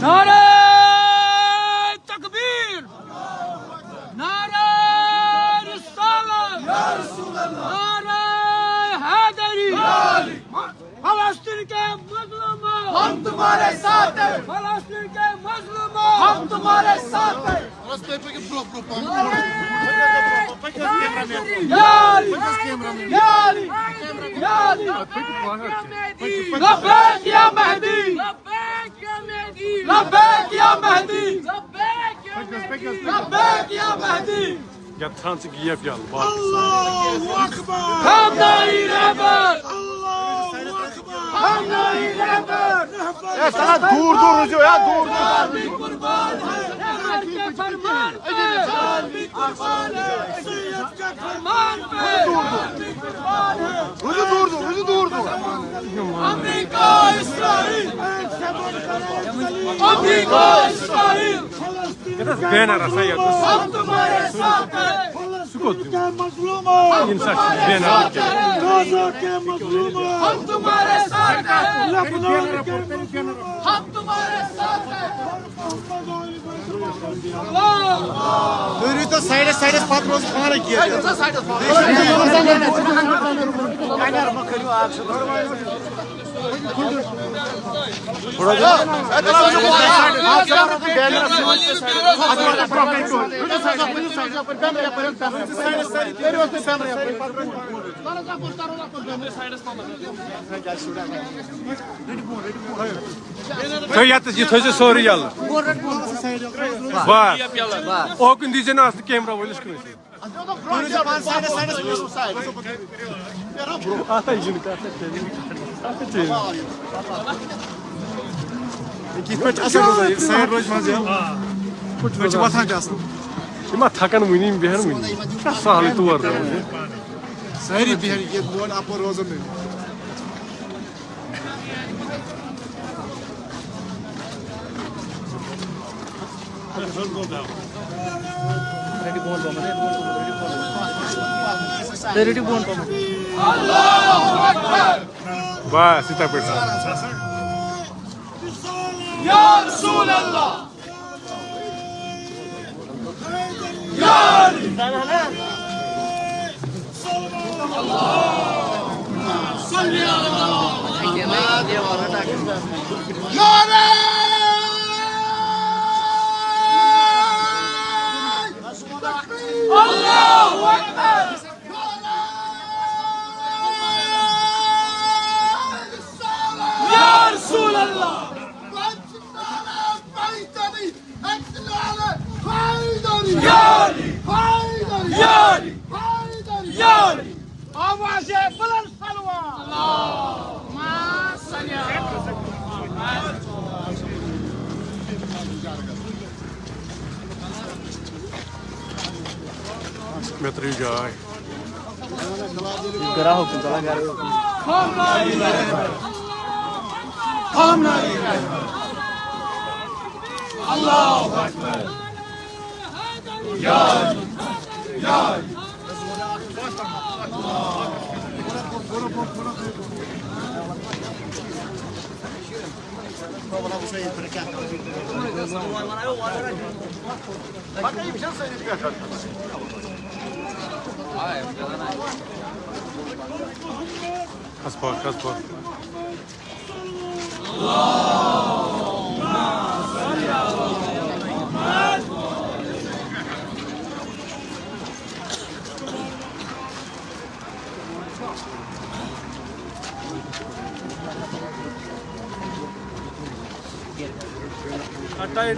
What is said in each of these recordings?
नारे तकबीर, नारे रिसालत, नारे हैदरी। फलस्तीन के मजलूमों हम तुम्हारे साथ हैं, फलस्तीन के मजलूमों हम तुम्हारे साथ हैं। लब्बैक या मेहदी, लब्बैक या मेहदी, लब्बैक या Mehdi. Ya transı giyip yal. Allahu Akbar. Hamdani rehber. Hamdani rehber. Ya sana dur ya dur. Bir kurban है, के फरमान पे, भी कुर्बान है, सैयद के फरमान पे, भी कुर्बान है। Rucu durdu. America Israel, America Israel. Ben arasa yaptım. हम तुम्हारे साथ हैं, के मजलूमों İnsan ben arasa. गाजा के मजलूमों हम तुम्हारे साथ हैं, लबनान के मजलूमों हम तुम्हारे साथ हैं। Duyruğu sayres patron falan giyiyor. Töyse soru yallah. Var. O gün diyeceğine astı kamera oynuş kılıyorsun. Duyruğu ben sayres biliyorsun sayres. Ata yüzünü ata kendini. Gitmek asıl sayır rojmaz ya. Kuch batan jasın. Ima thakan muyum bihar muyum? Sahali tuvar. Sayri bihar ye buan apo rozum. Ready bone to. Bas sita persa. Ya Resulallah. Ya Ali. Salli ala Allahu Ekber. Ya Resulallah. Yani, yani, yani. Avaze bulan salva. Allahumma salli Metri jay. Garaho kala garaho. Hamna Allahu Ekber. Yani, yani. Kaspa. Allahumma salli ala tyre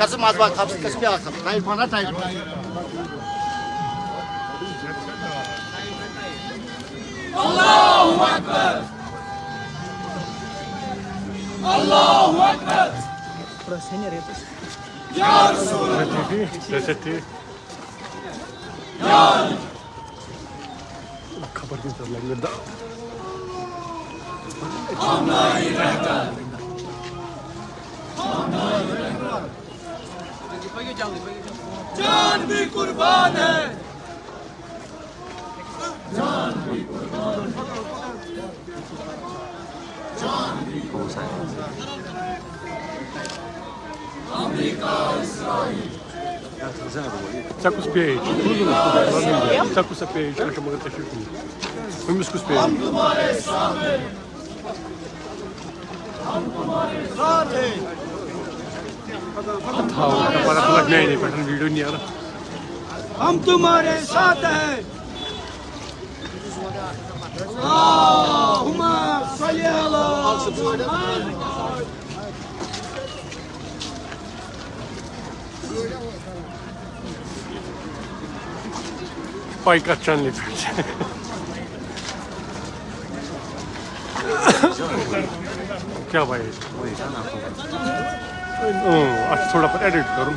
कसं माझ बाग खाप कसं क्या खाप tyre पाना tyre Allahu Akbar. Allahu Akbar. Ya Resulallah. Reçeti. Ya Kabar dinlerler de. जान भी कुर्बान है Tá com os pés, tudo tá com os pés, tá chamando até Chico. Vamos com os pés. Tá, para falar que nem para um vídeo nem era. हम तुम्हारे साथ हैं Allahumma salli ala Muhammad Pai kaçan lütfen. क्या भाई अच्छा थोड़ा पर edit करूँ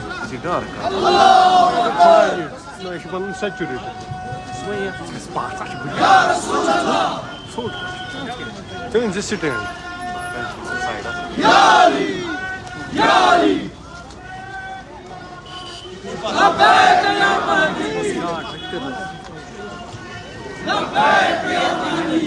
मैं इसे बनूँ सैचुरेट तो इनसे sitting Ya Ali Ya Ali لبيك يا مهدي لبيك يا مهدي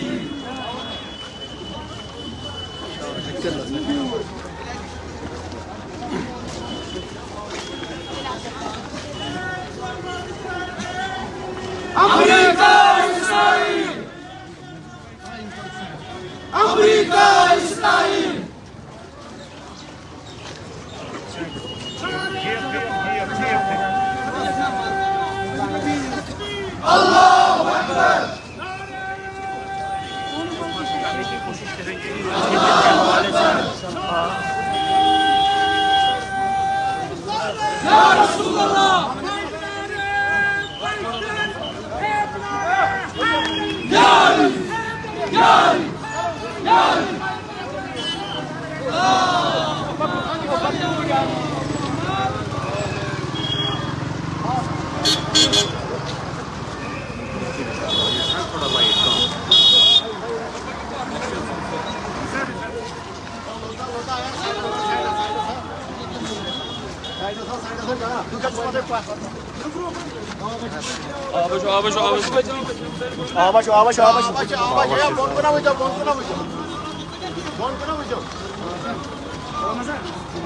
أمريكا إسرائيل أمريكا إسرائيل الله أكبر يا رسول الله يا علي يا علي يا علي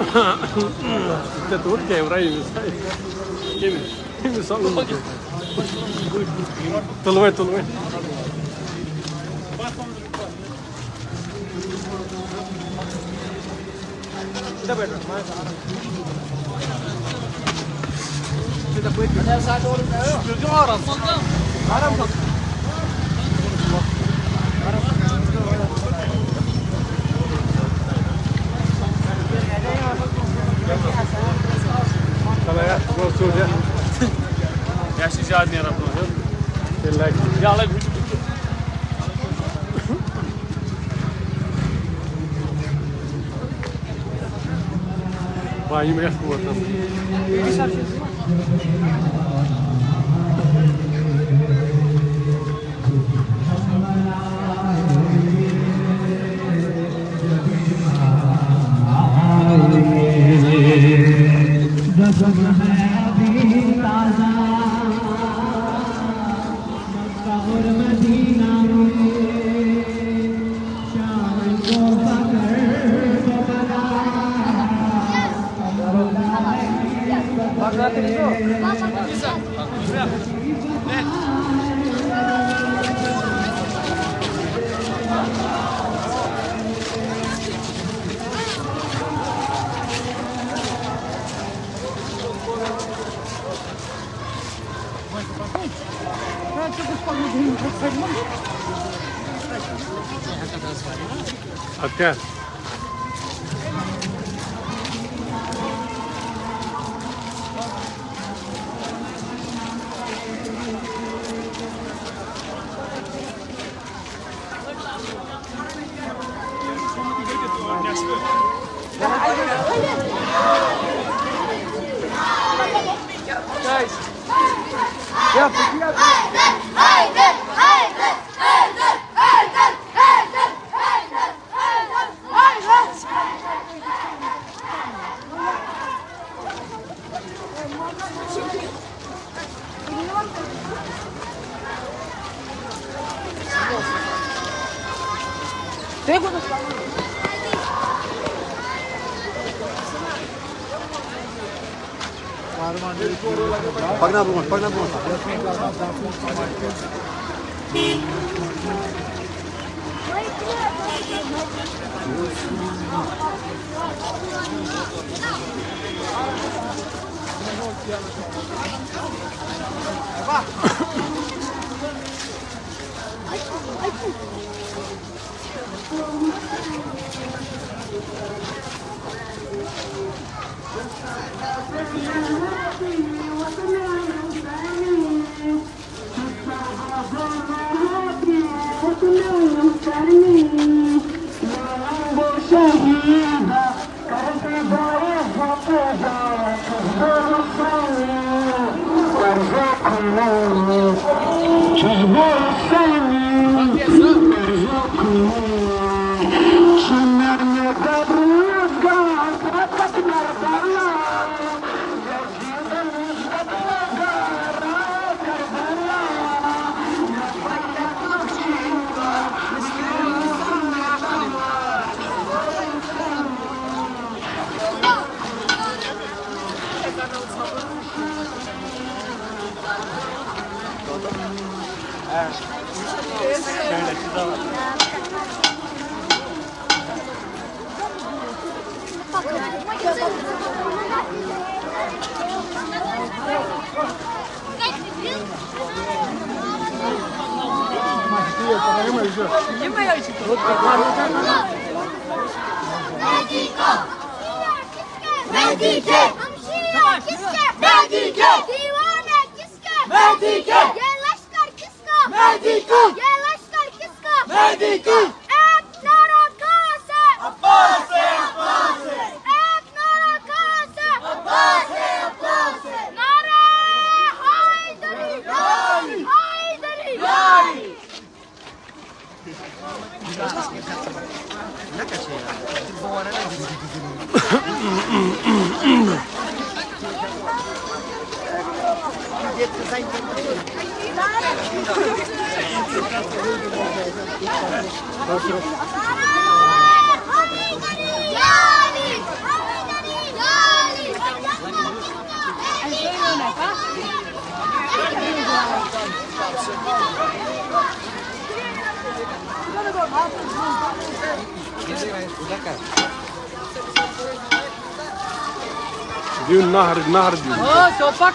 Kita tuh kamera ini, ini soalnya. Tolong. Kalau ya, gosok ya. Ya sih jadi nih rapor. Like. Ya lagi. Vai, me escuta. Até. Pagna bunga. دي النهر دي شوفك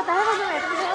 पता है मुझे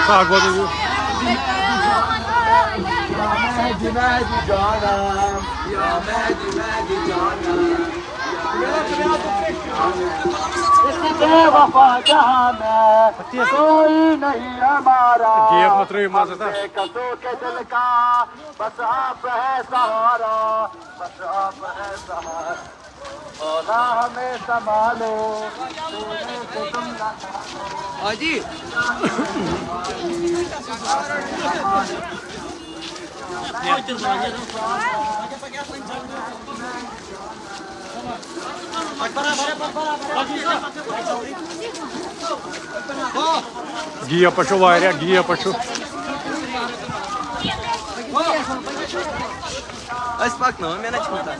साग बोलो वफा जहां में कोई नहीं हमारा कसो के दिल का बस आप है सहारा बस आप है सहारा मौला हमें संभालो तुम जी Gia pašu vairāk, Gia pašu. Es pak não, minha net não tá.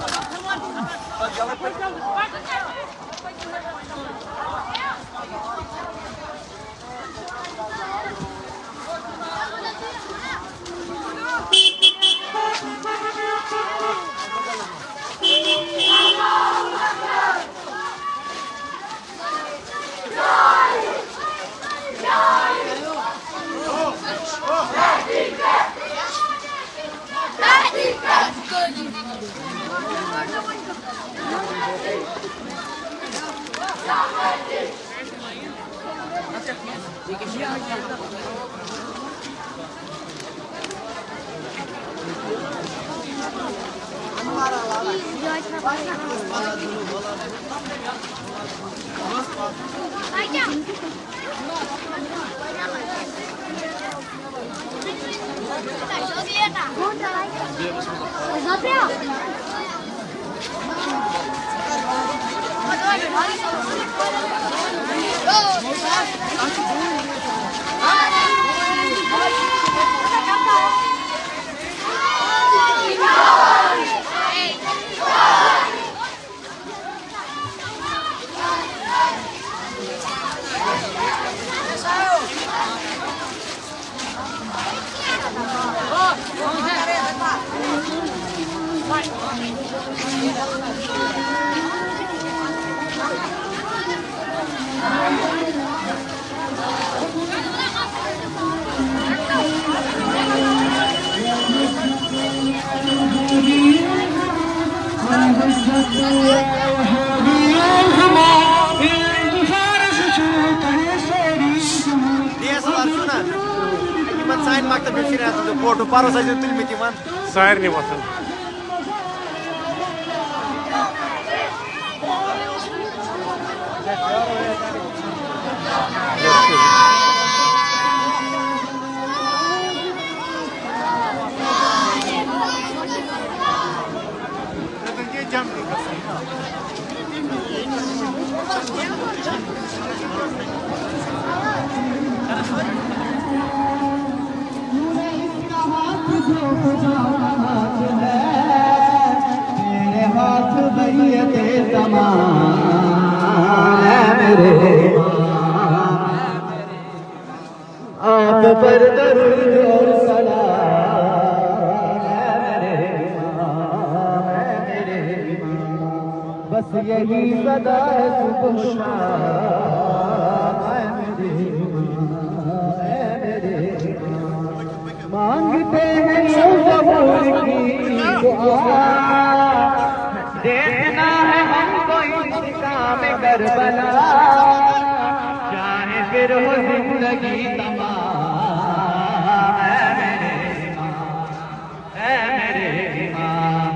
Good. Sain maktab beşire atıldı. Porto paro sadece tülmeti man. Sayır ne batın? आप पर दरूद और सलाम मेरे इमाम, बस यही सदा है सुबह शाम मेरे इमाम। मांगते हैं यो कबूल की दुआ, देखना है हमको इंतकाम करबला, चाहे फिर हो जिंदगी तमाम मेरे इमाम।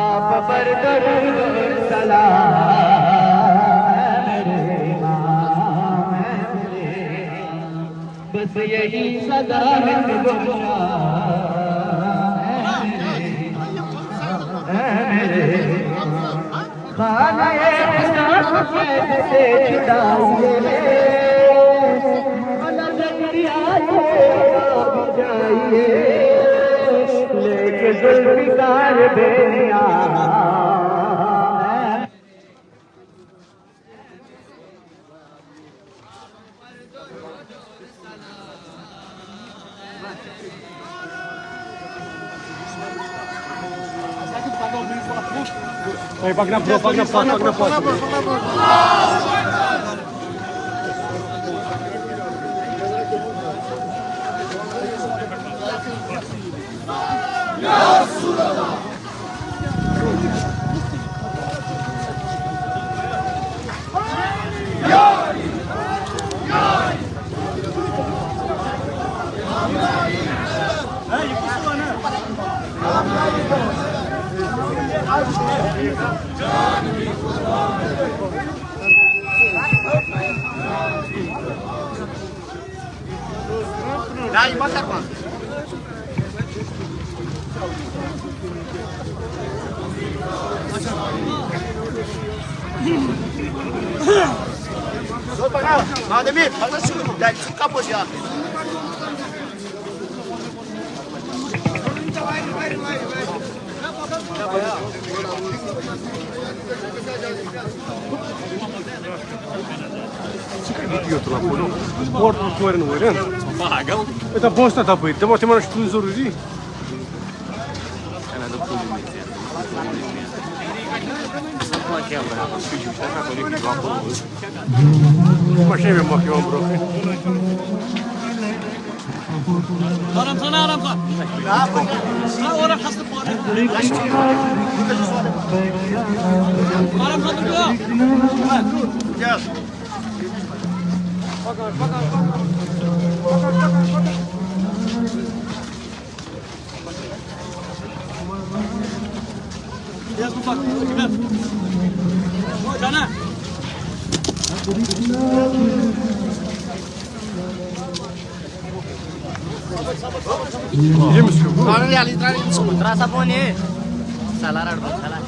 आप पर दरूद और सलाम मेरे इमाम, बस यही सदा है मेरे खाना से छुड़ाइए जाइए, लेके जुल्फ़िकार बेनिया। Pag na po. Nah, masak mas. Ademir, fazla çıkın. Gel, çık kapı ya. Porto Coelho no Irã. Это bosta tá bem. Temos umas coisas ali. Mas é mesmo aqui um broco. Aram sana. Oraya hasta bu arada. Aram sana. Gel. Terasa po ni. Salah rad salah.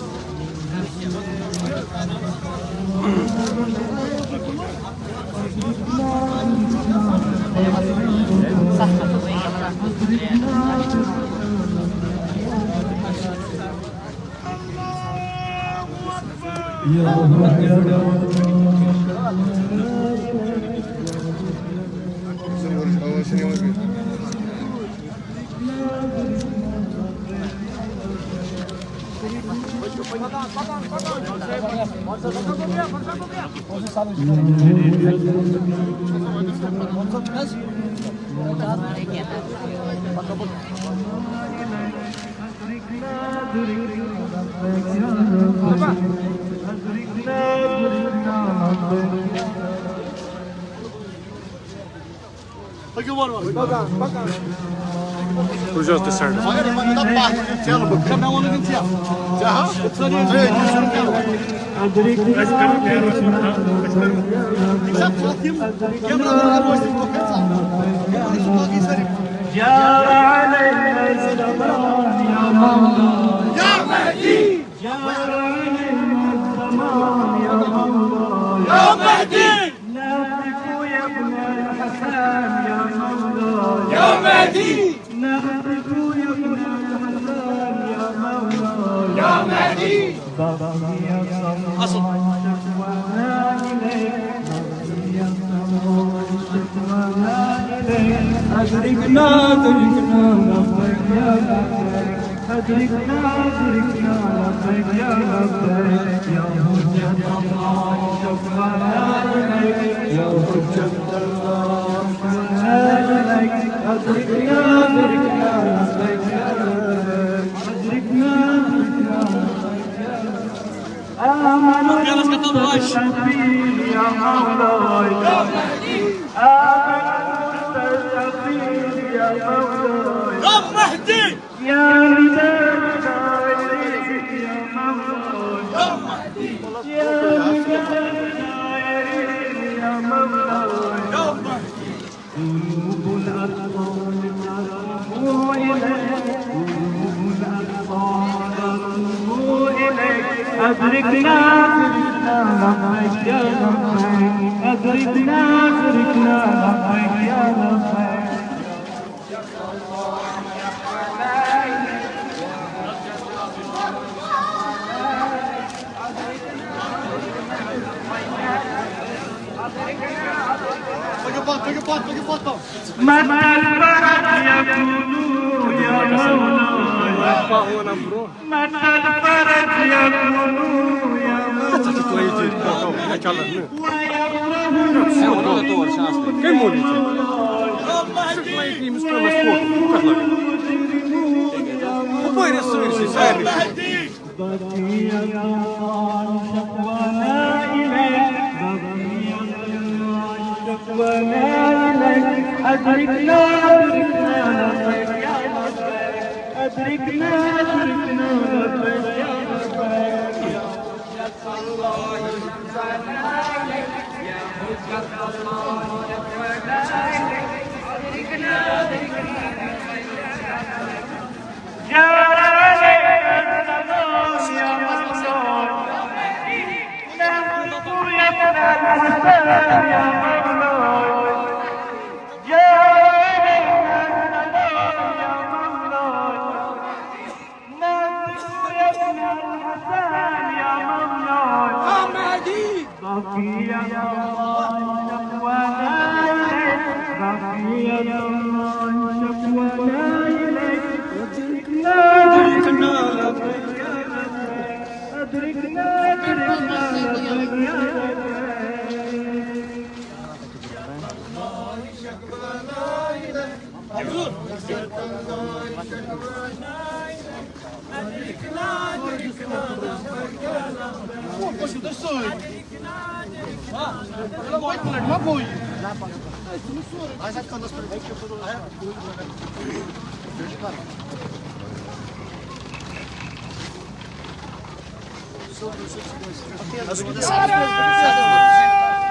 Just deserted.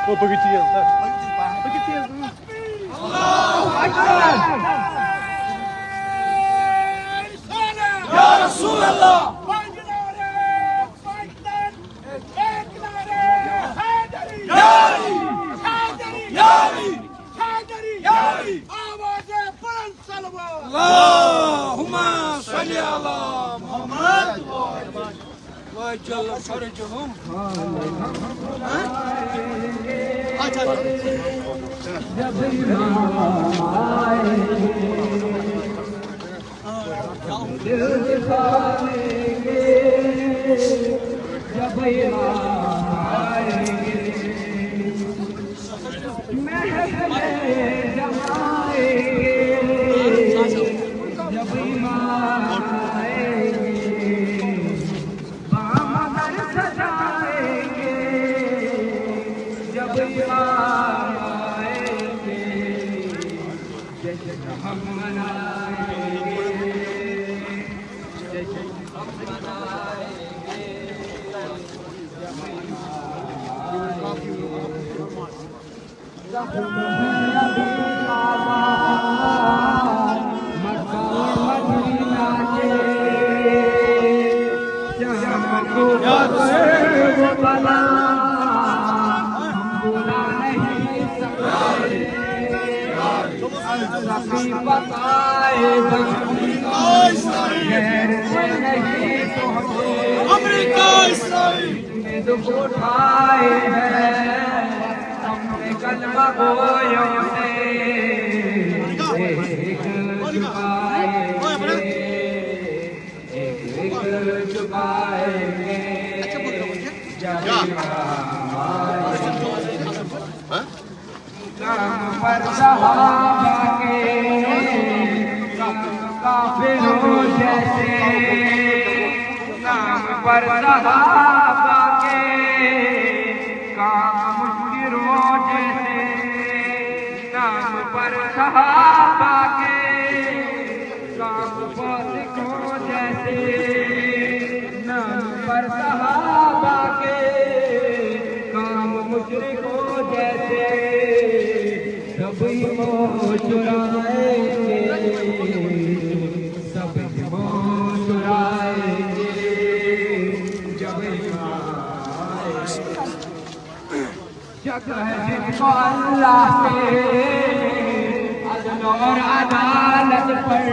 O paketinho, tá? Ya Resulallah. Allahumma salli ala Muhammad ve celle farcuhum. America Israel ने दुख उठाए हैं हमने कलमा बोया है एक झुकाएंगे पर सहाबा के काफिरों जैसे नाम पर सहाबा के काम मुश्किलों जैसे नाम पर सहाबा के काम फासिकों जैसे नाम पर सहाबा के काम मुश्रिकों जैसे सभी को चुराएंगे सभी को चुराएंगे जब जग है जिनको अल्लाह से अदल और अदालत पर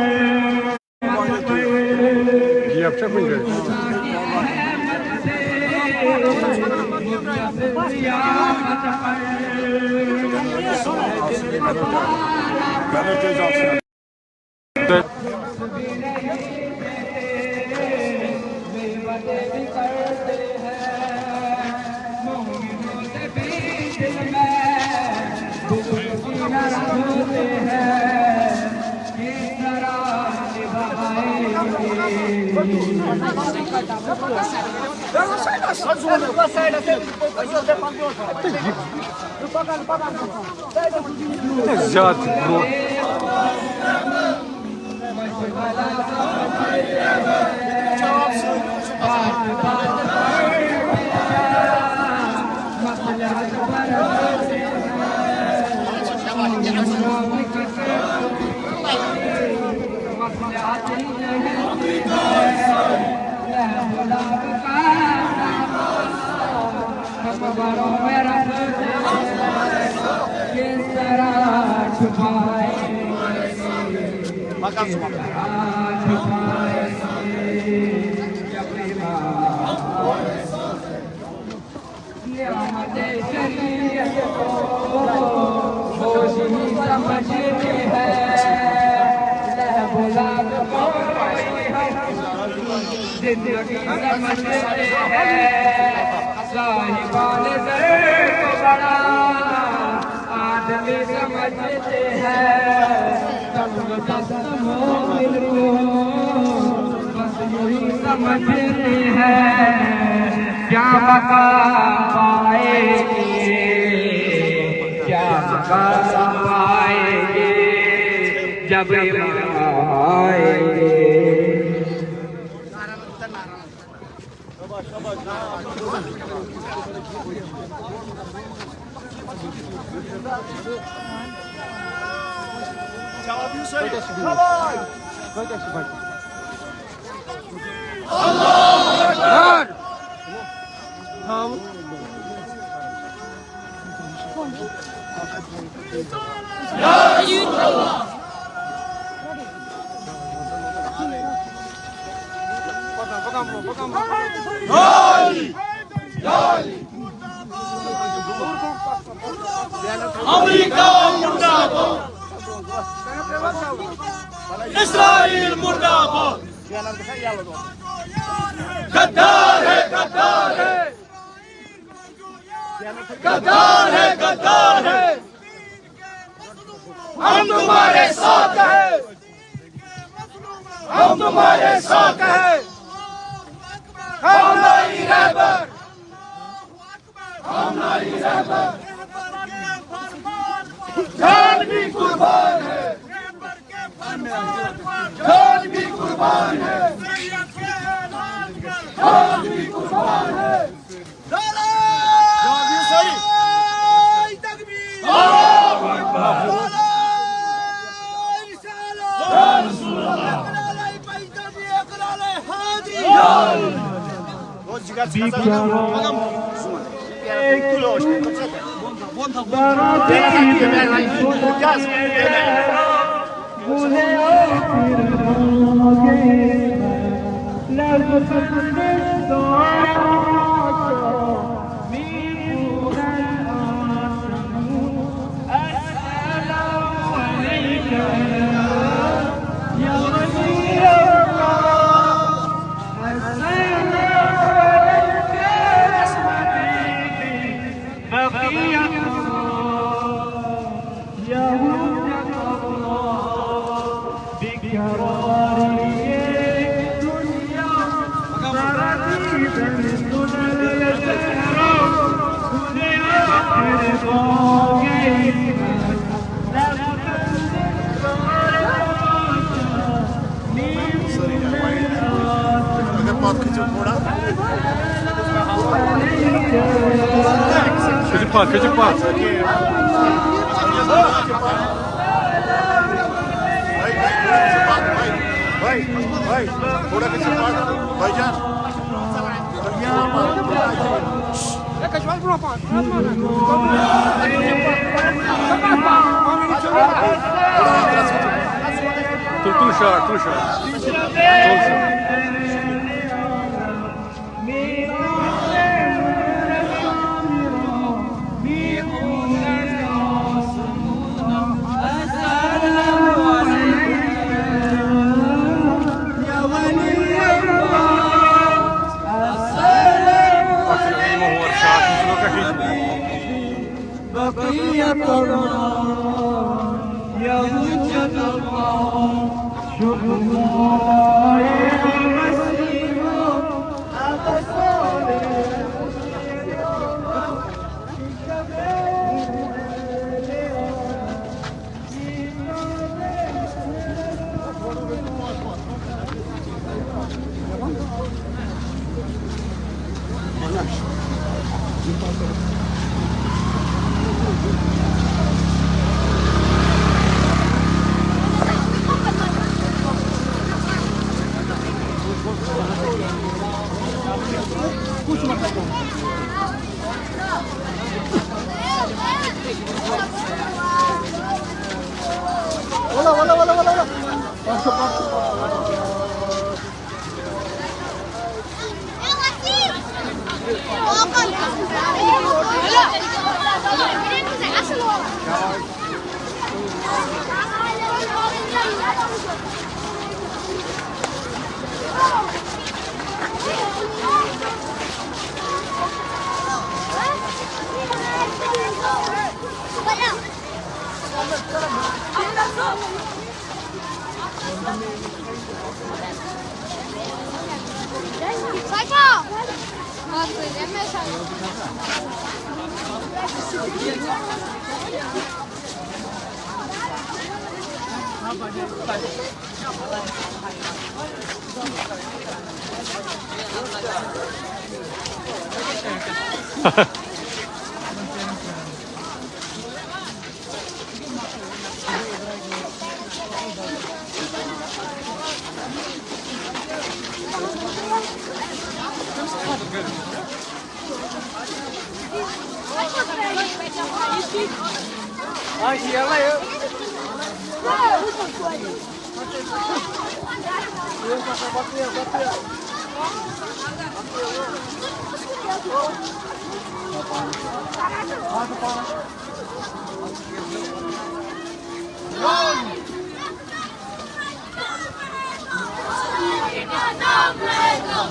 ये अब तक मिल ज्यादा जिंदगी समझते हैं साहिबान दर को बड़ा आदमी समझते हैं सब मोमिन को बस यही समझते हैं क्या बता पाएंगे का समाएंगे जब आएंगे। अमेरिका मुर्दाबाद, इस्राइल मुर्दाबाद, गद्दार है, गद्दार है, गद्दार है, गद्दार है, हम तुम्हारे साथ हैं, हम तुम्हारे साथ हैं, हम नहीं रहबर, हम नहीं रहबर, जान भी कुर्बान है, जान भी कुर्बान है, जान भी कुर्बान है। Kecil-kecil. भाई थोड़ा पीछे पास भाईजान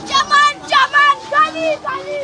Caman, caman, kali, kali.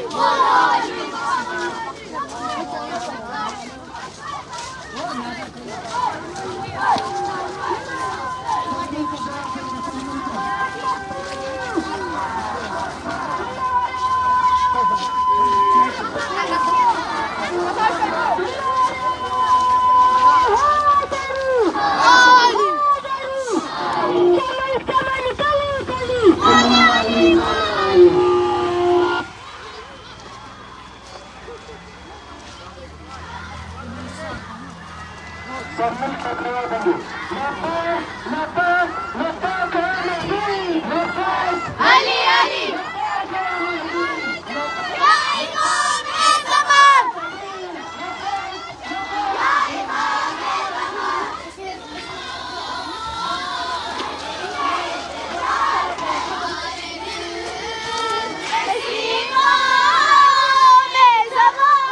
Ali, Ali. Ya İmam her zaman. Ya İmam her zaman. İmam her zaman.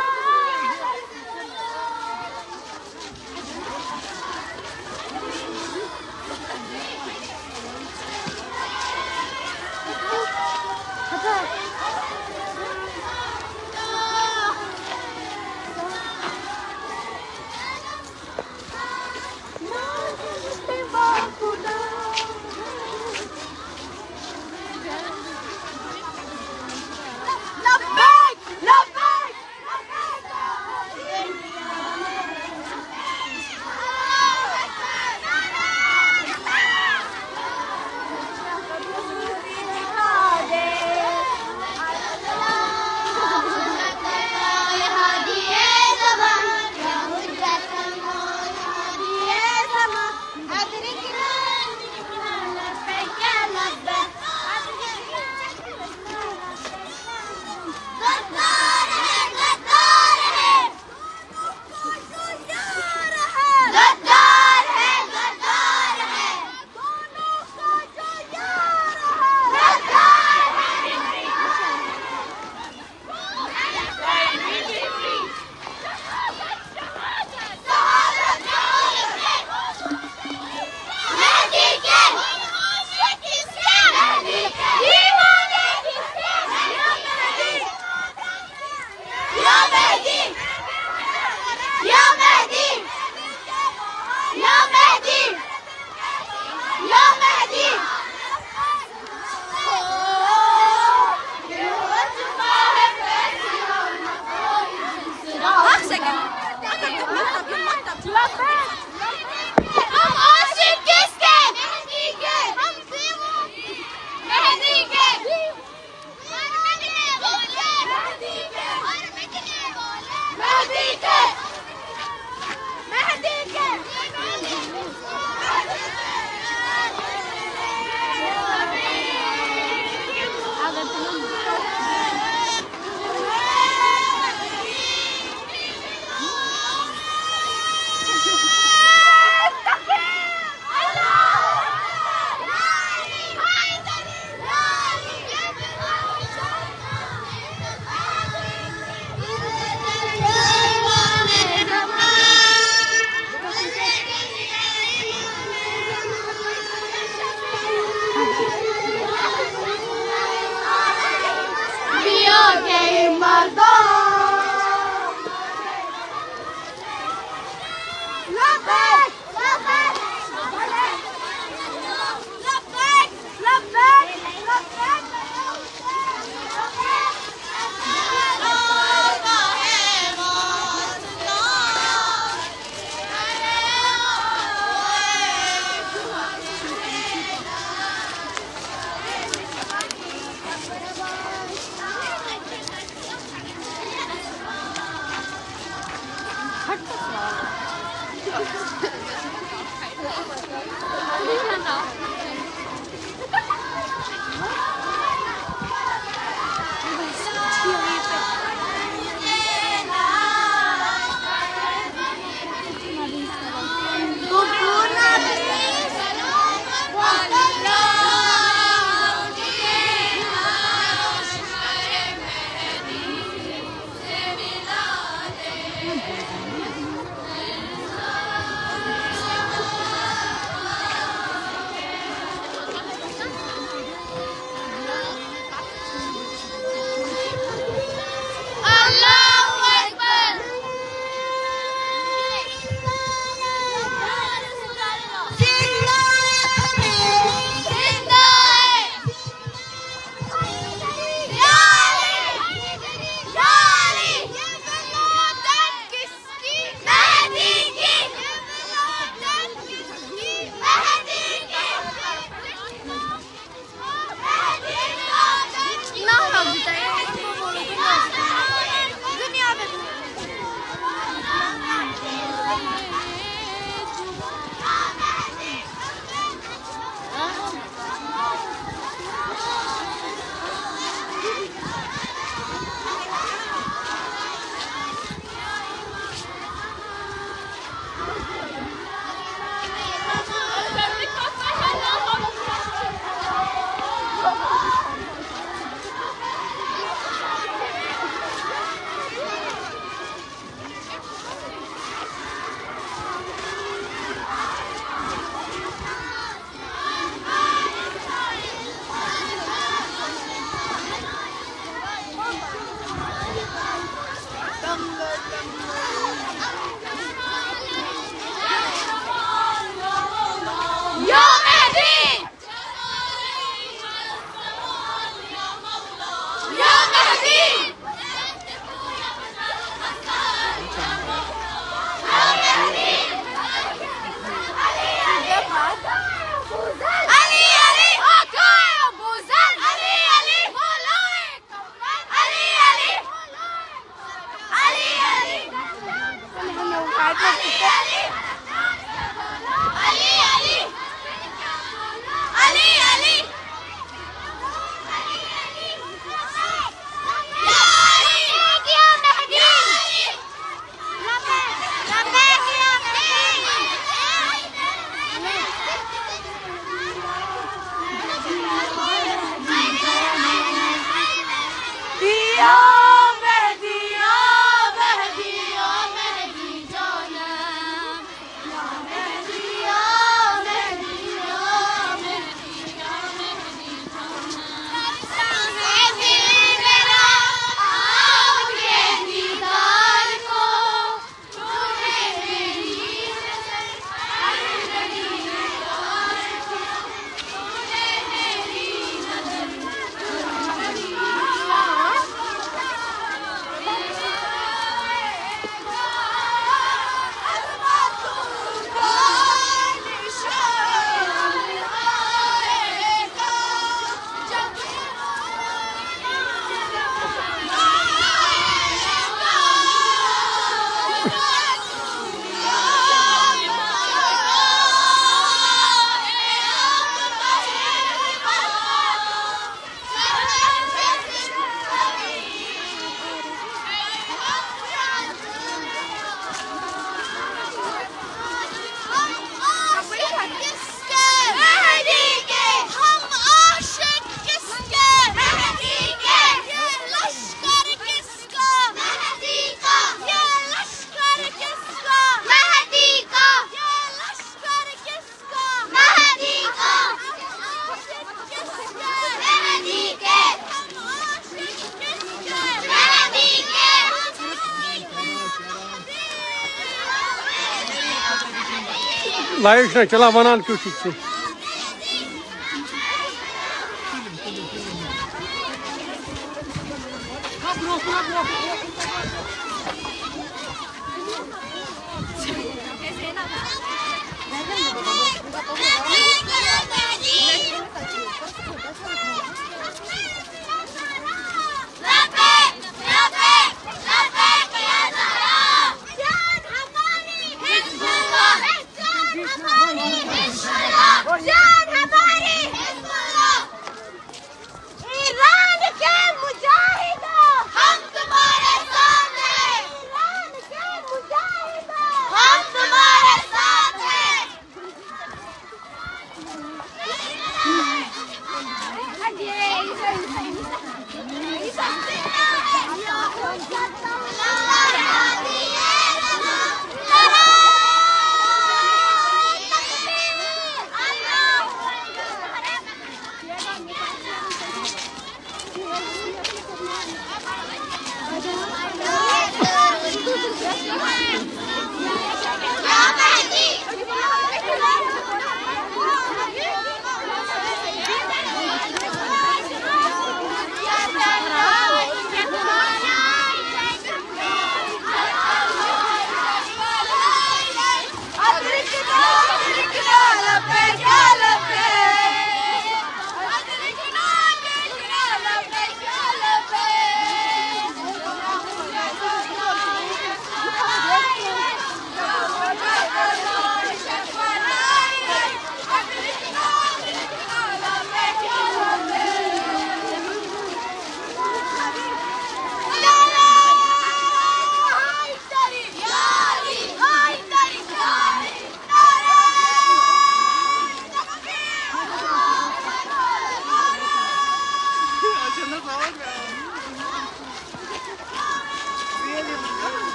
Live चला बनान क्यों ठीक से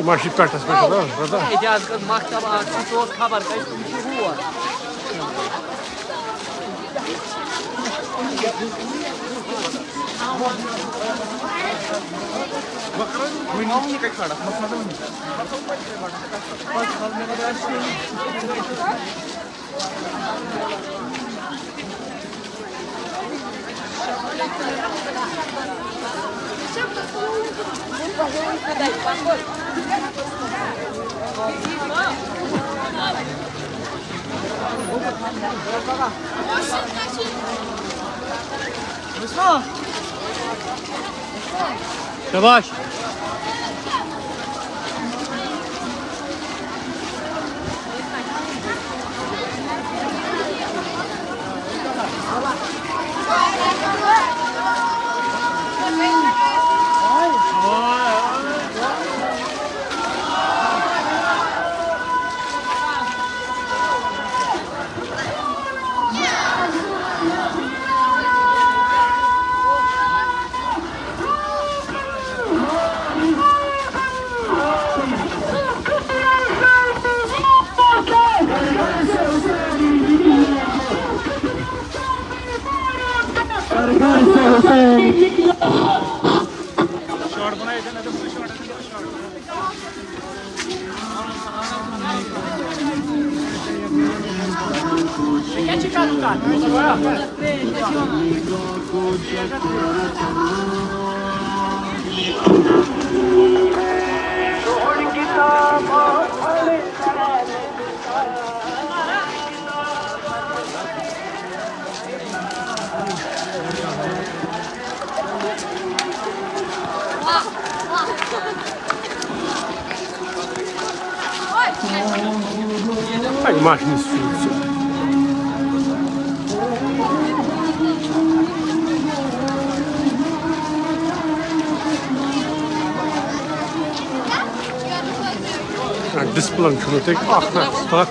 Marşit kartası başladı ha, burada. İcaz kız maktaba aksın toz kabar kaç bir şey var. Yavaş. A imagem suja. Display şunu tek bak.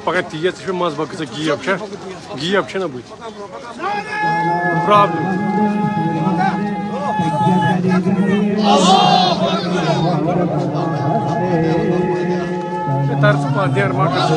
Пока ты едешь, еще маз бак за гия вообще на будет. Правда. Это арцпладер марка.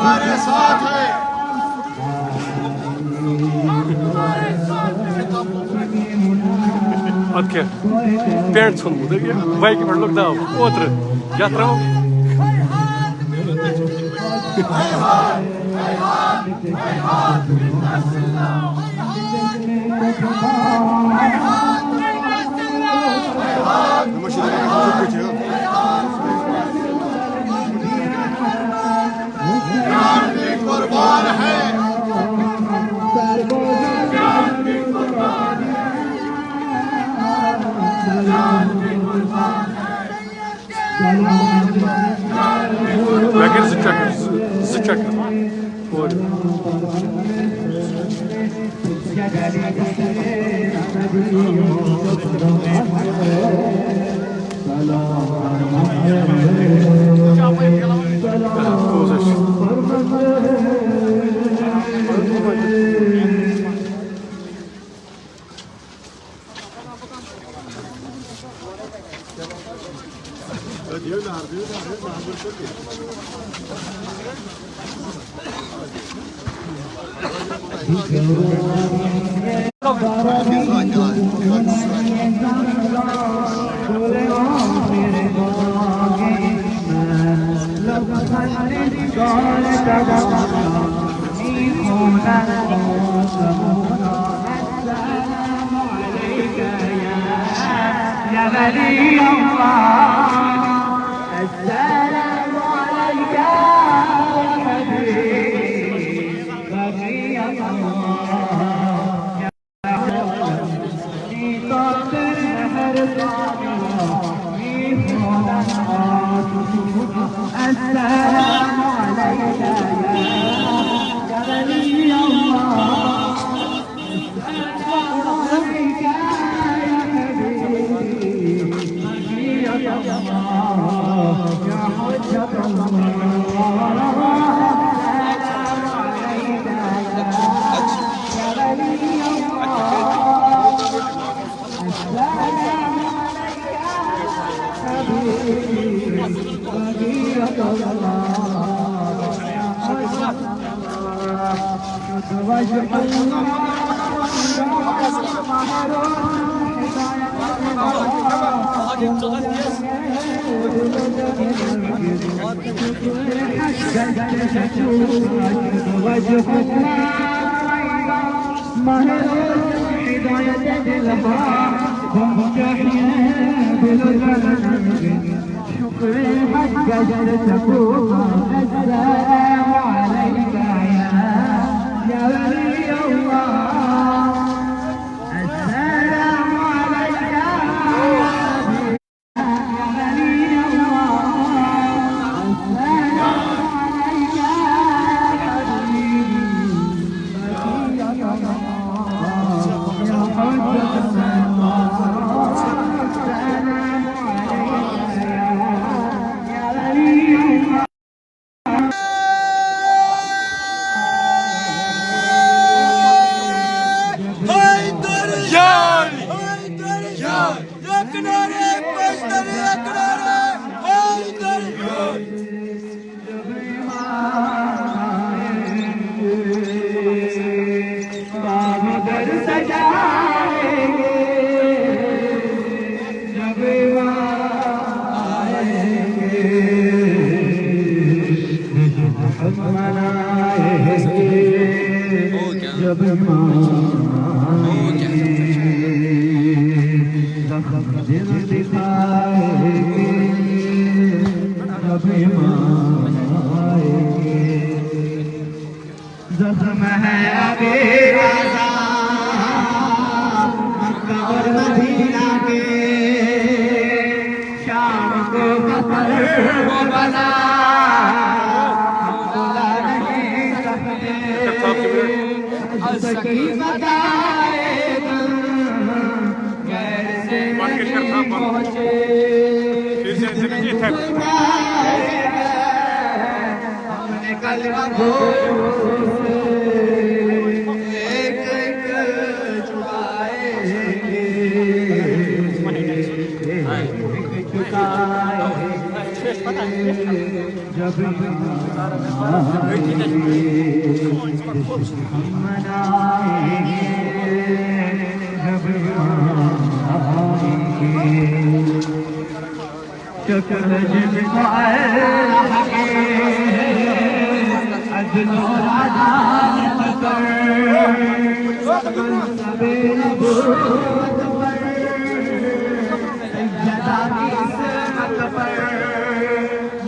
हमारे साथ है। अद क्या पेंट छुनमुत बाइक पे लोग दाव ओत्र यात्रा कुर्बान है। Lekker ze checken. Hoor.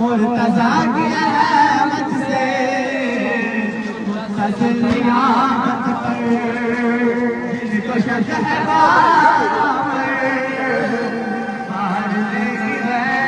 Murtaza की रहमत से मुत्तसिल नियामत पर जिनको शक है बाहर लेगी रहमत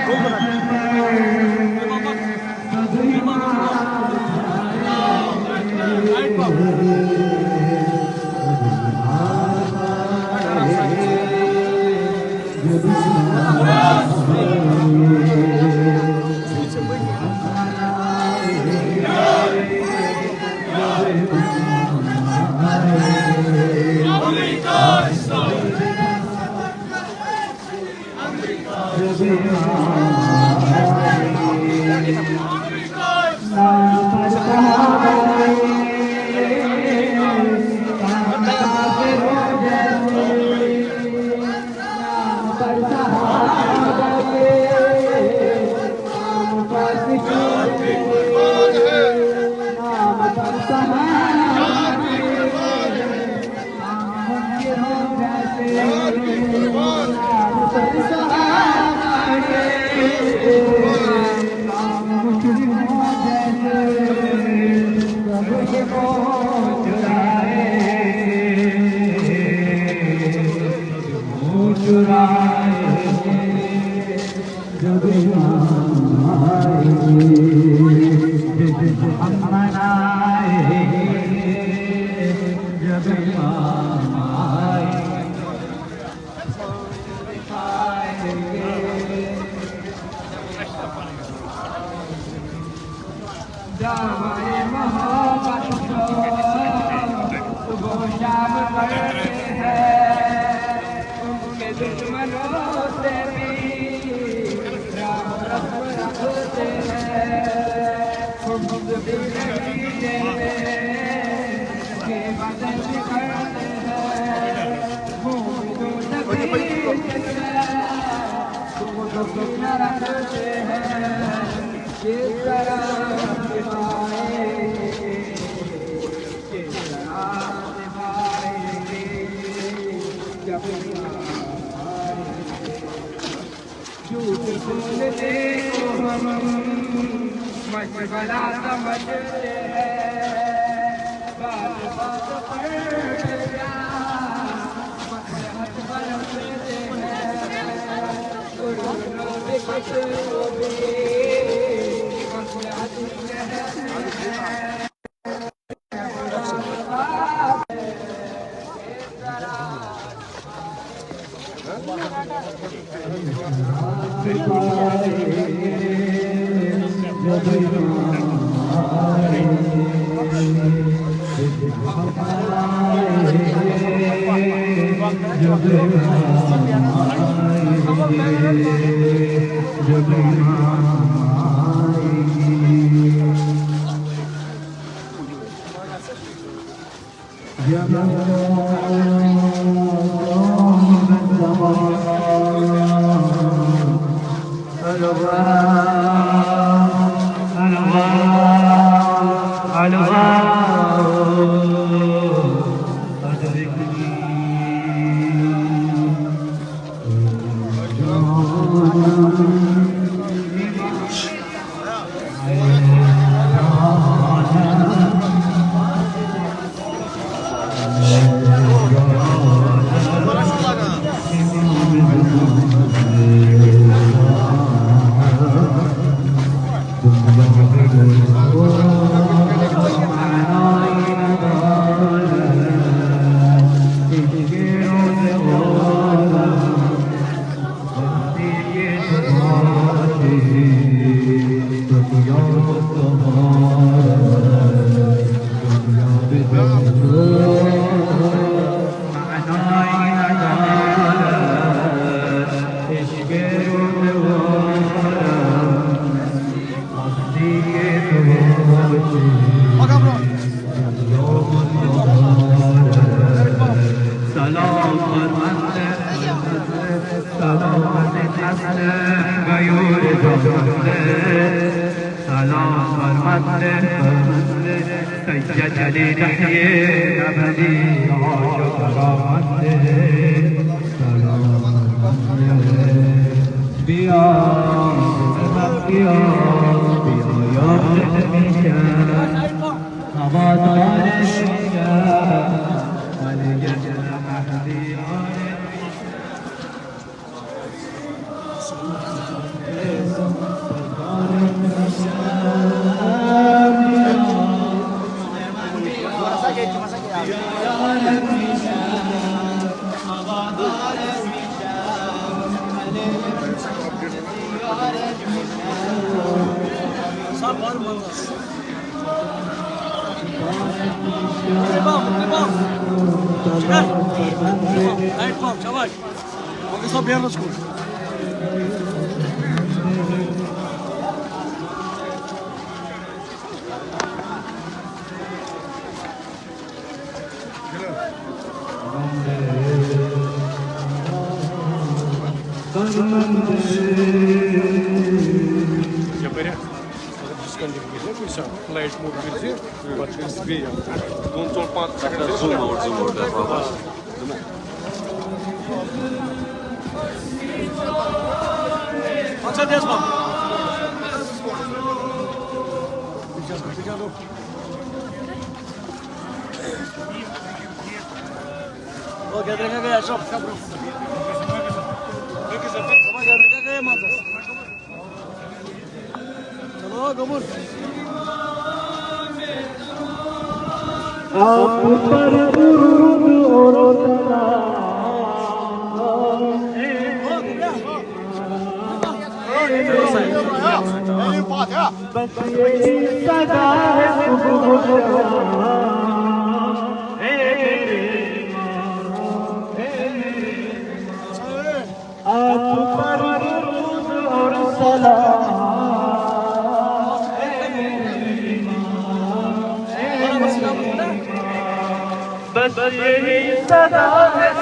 Light mode girse, batteries gaya. 2-5 seconds. Zoom out. अच्छा देश बाबू वो गया गया शॉप गया माता चलो गमुर आप पर दुरूद और सलाम बस यही सदा है आप पर दुरूद और सलाम बस यही सदा है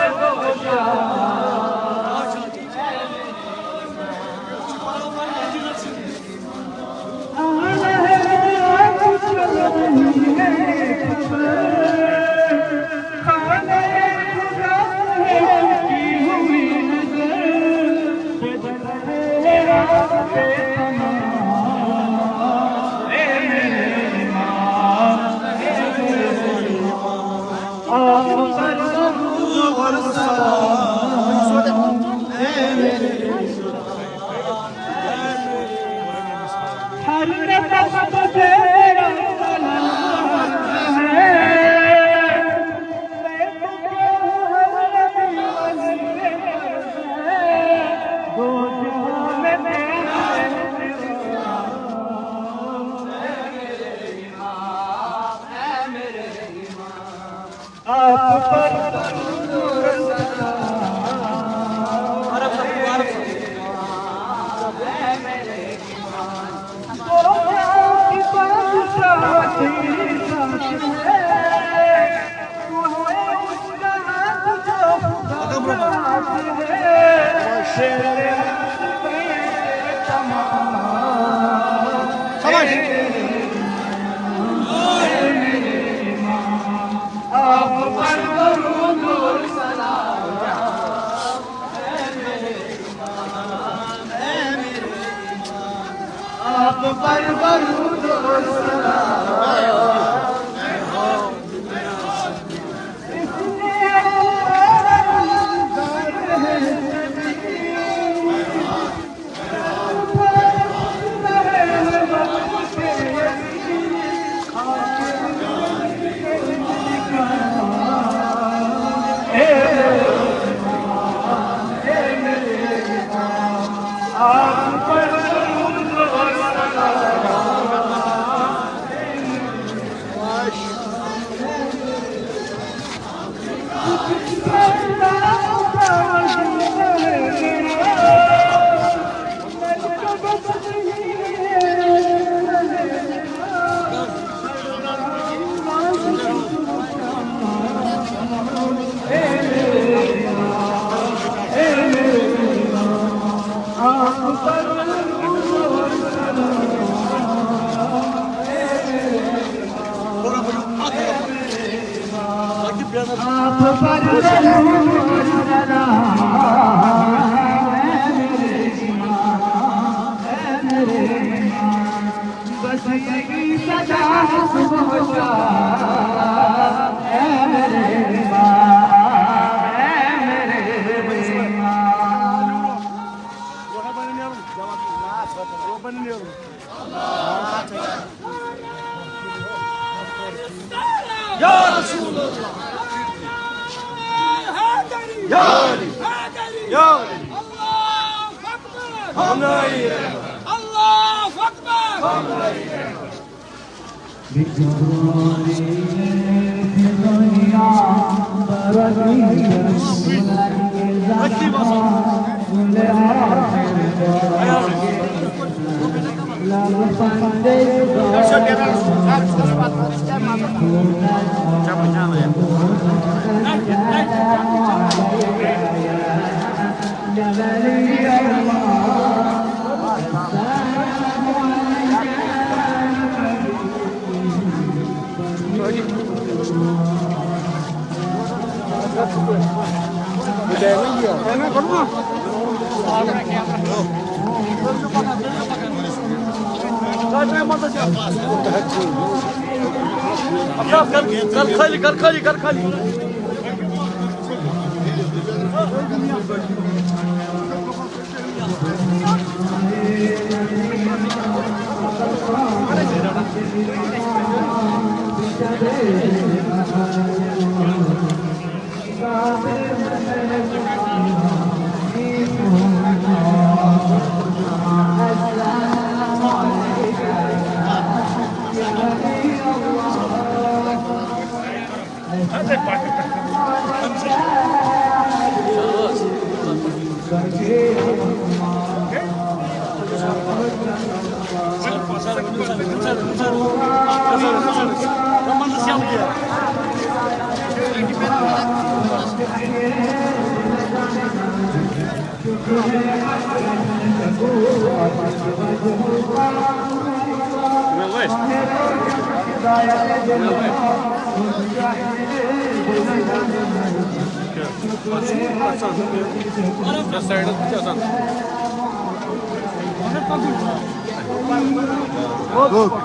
कर खाली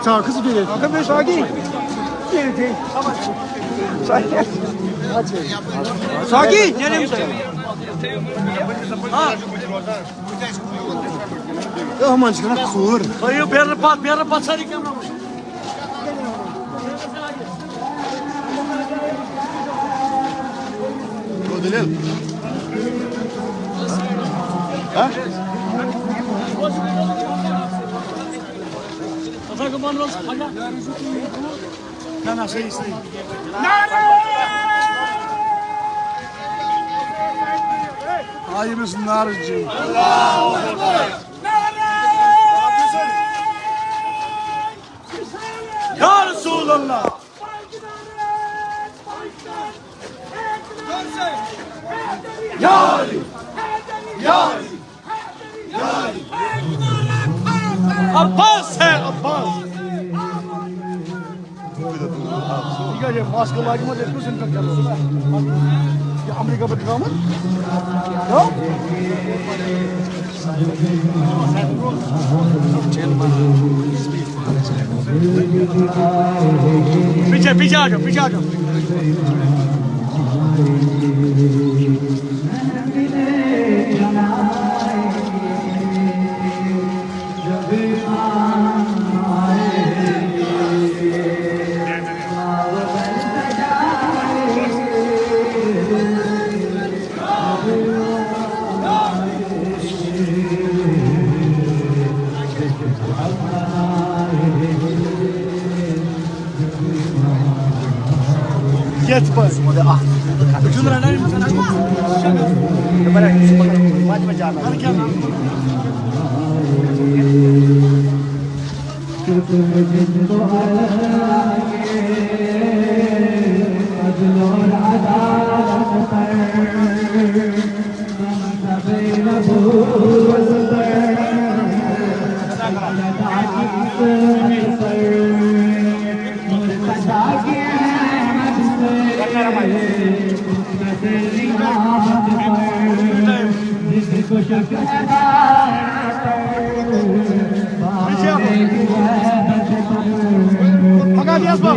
Şarkısı geliyor. Bakın ben şarkı. Şarkı. Nereye mi sayın? Aman çıkana kur. Hayır bir pat sarı kamera. Kodilel. Ha? Sana şey isteyeyim. Hayır mısın Narıcığım? Ya Resulallah. Ya Ali. Ya Ali. Ya Ali. Abbas है Abbas. ठीक है mask लगा के मैं देखूं centre चलो ये America पर काम है पीछे आ जाओ Get pas. Bütün raylar mı sana? Hadi bakalım. Hadi gel. Fakat yazma.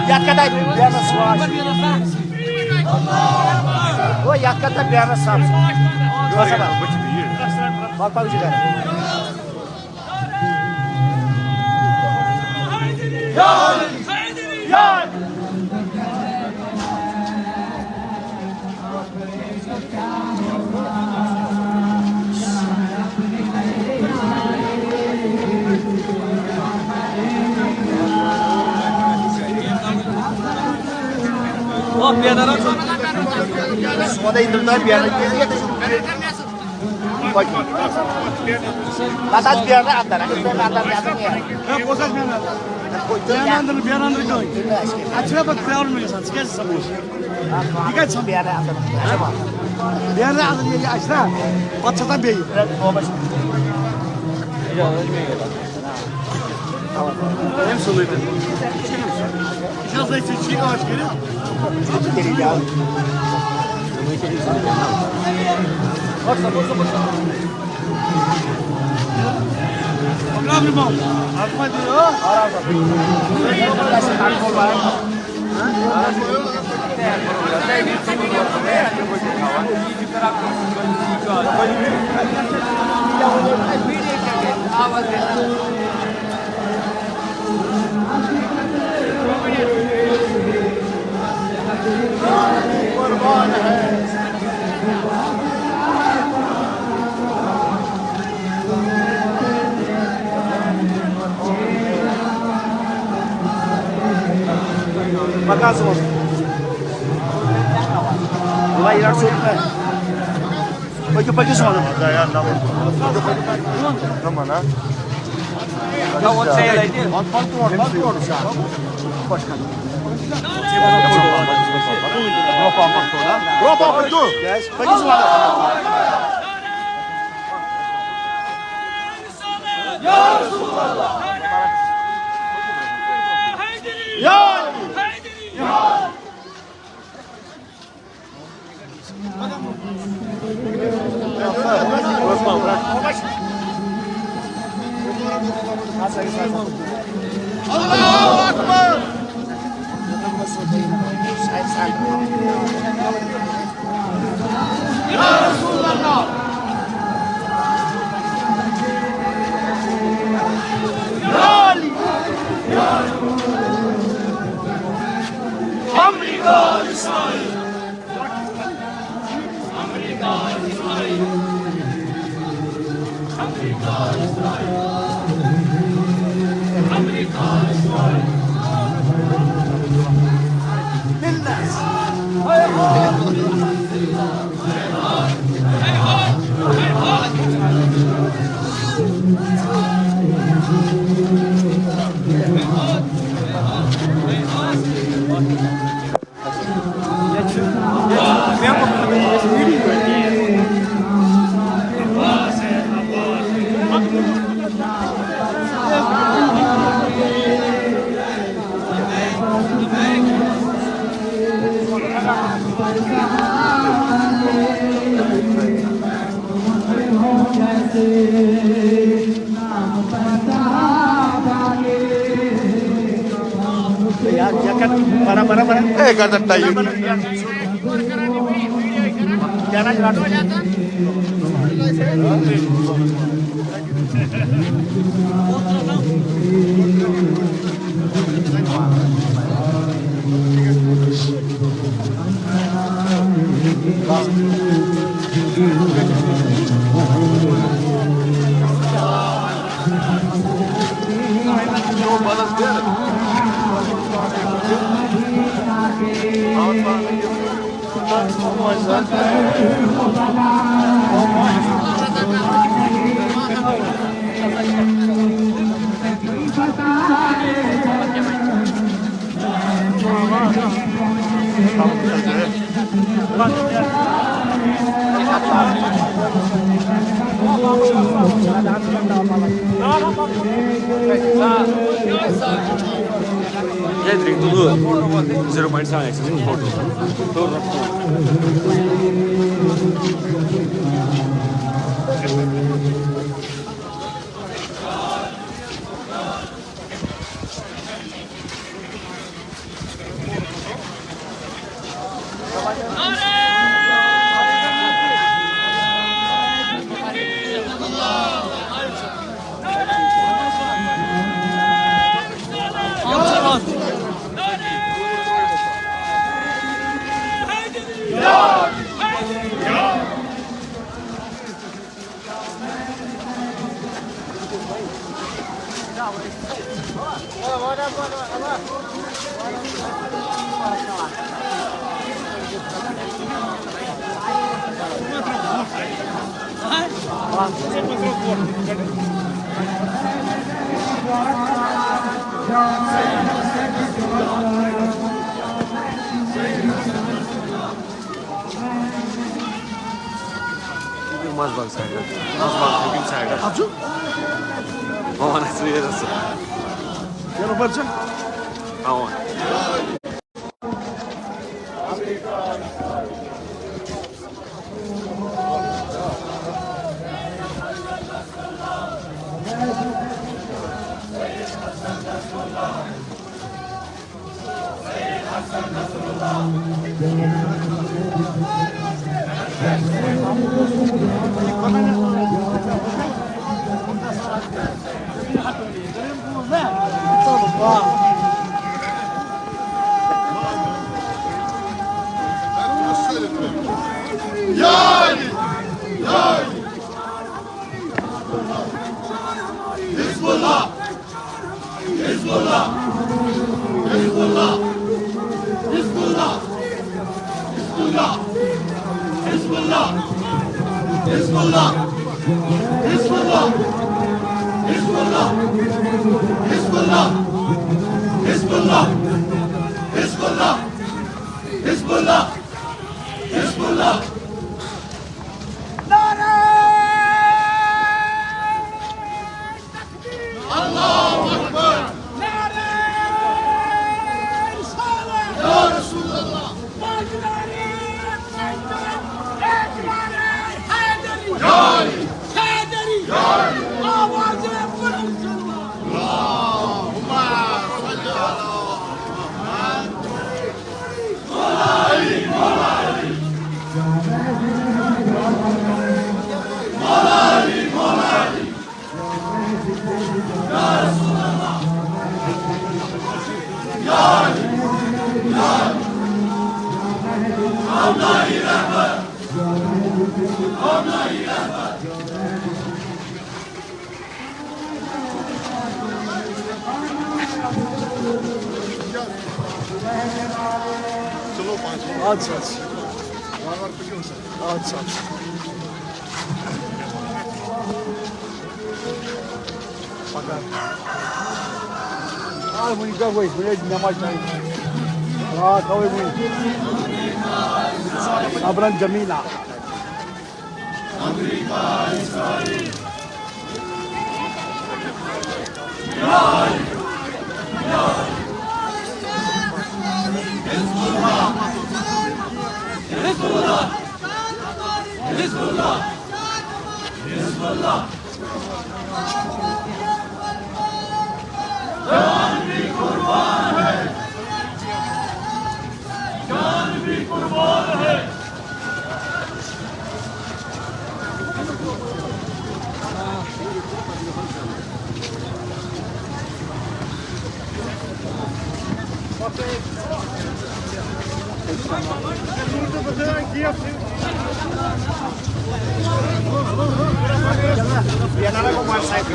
Yat kadar biarna swash. Oh, yat kadar biarna swash. Gimana bang? Bak juga. Oh, biar darah. Semua dah internet biarna. Batas biarna antara kita antara ya. Posas biarna. Biarna koy. Açığa bak kral mı insan? Çıkar sabır. Dikkat et. Biarna antara. Biarna adını ya açla. Patçadan bey. Hem sonuydu. Şahsa için çiğ ağaç gelir. Jadi jauh. Bakalım mı? Akma diyor. Makasih bos. Mulai ilang sulit. Pagi-pagi semua. Ada nama. Nama mana? Kau saya lagi. Bantuan. Berapa betul? Guys, pagi semua. Ya Resulallah. Ya. Allahu Akbar. Ya Resulallah. Ya Ali. Amerika, İsrail. Amerika, İsrail. Amerika, İsrail. Amerika, İsrail. Millet. Hayhat. Ya kan barang-barang. Kata tayu. प्यारा काटो Hendrik dulu 0.5 Mazbal sayda. Mazbal bugün sayda. Açık. Baba nasıl yerası? Yarın bakacağım. Tamam. Hizbullah! Hizbullah! Hizbullah! Hizbullah! Hizbullah! Hizbullah! Hizbullah! Hizbullah! Hizbullah! Hizbullah! Hizbullah! Hizbullah! Hizbullah! Hizbullah! Allahu Ekber! Ya Resulallah! Aç aç. Aç aç. Ah, bonita, güey. Mira, nada más ahí. Ah, cabrón, güey. Abran Jamila. Yanara kumar sahip.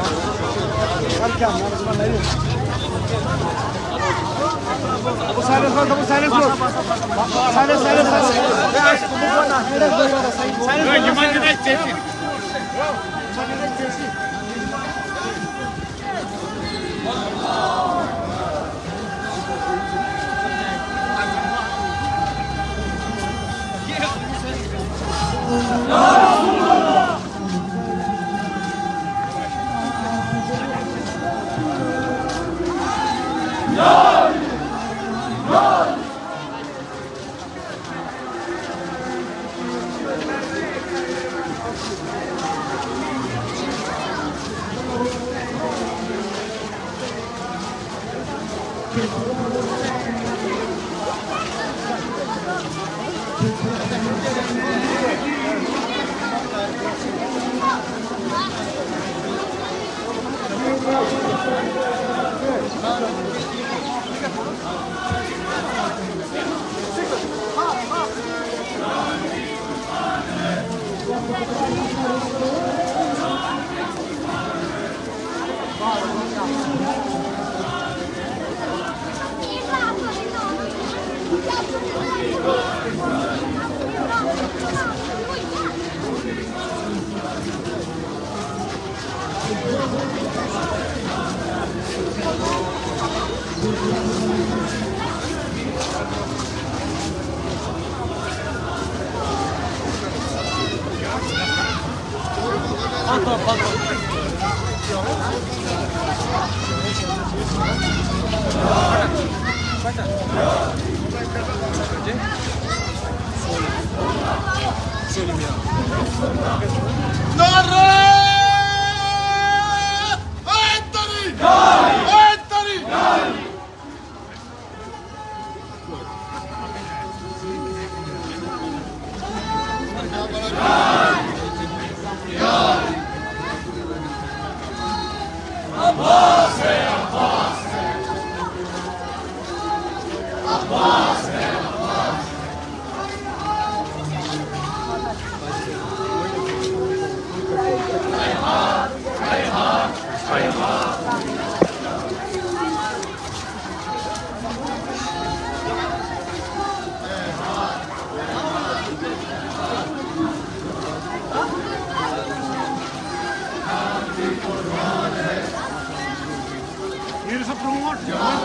Hier is een promoot.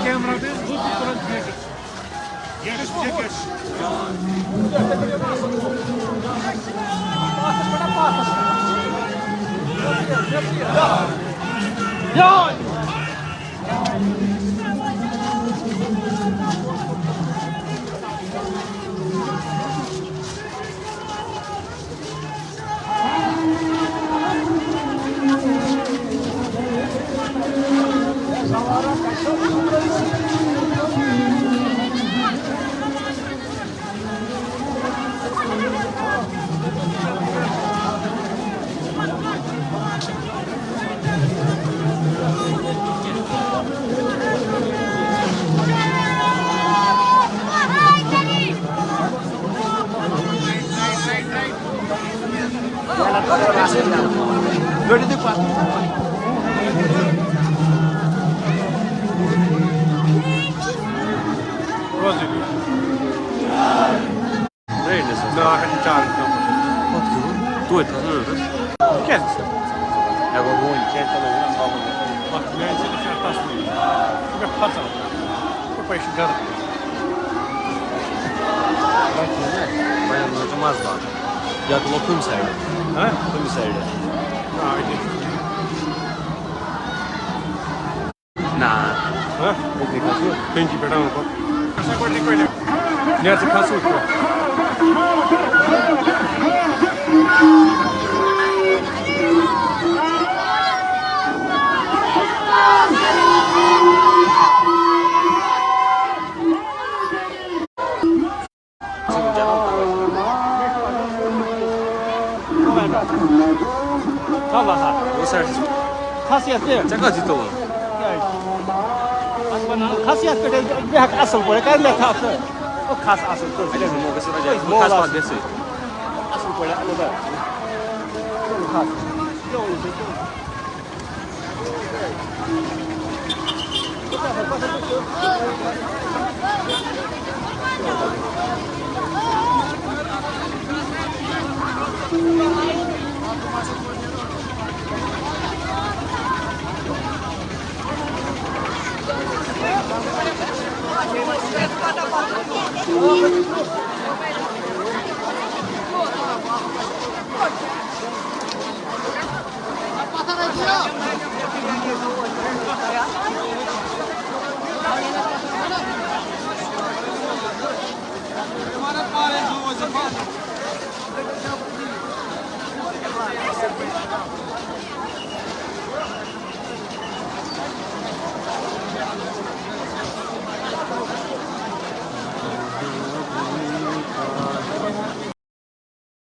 Camera dit goed voor het ticket. Hier is tickets. Ja. Böyle de var. Rosalie. Neredesin? No, I can tell you. Wat doen? Doe het dan, hoor. Gel sen. Ja, we wonen in Kertelen. Bak ben seni şey tasmayayım. Bak pasal. Bu başı garip. Bak yine. Bayan hocam az var. Ya da kum serdi. Ha? Kum serdi. Haydi. Nah. Ha? Peki kaçıyor. Penci beda mı bak? Sen koydun koydun. Nerede kasıyor ki? Allah ha. O sersiz. Kasiyet değil. Çaka ciddi olur. Khasiyat pe de hak asıl böyle kan ne tatlı. O khas asıl. Kas var desin. Asıl böyle o da. Khas.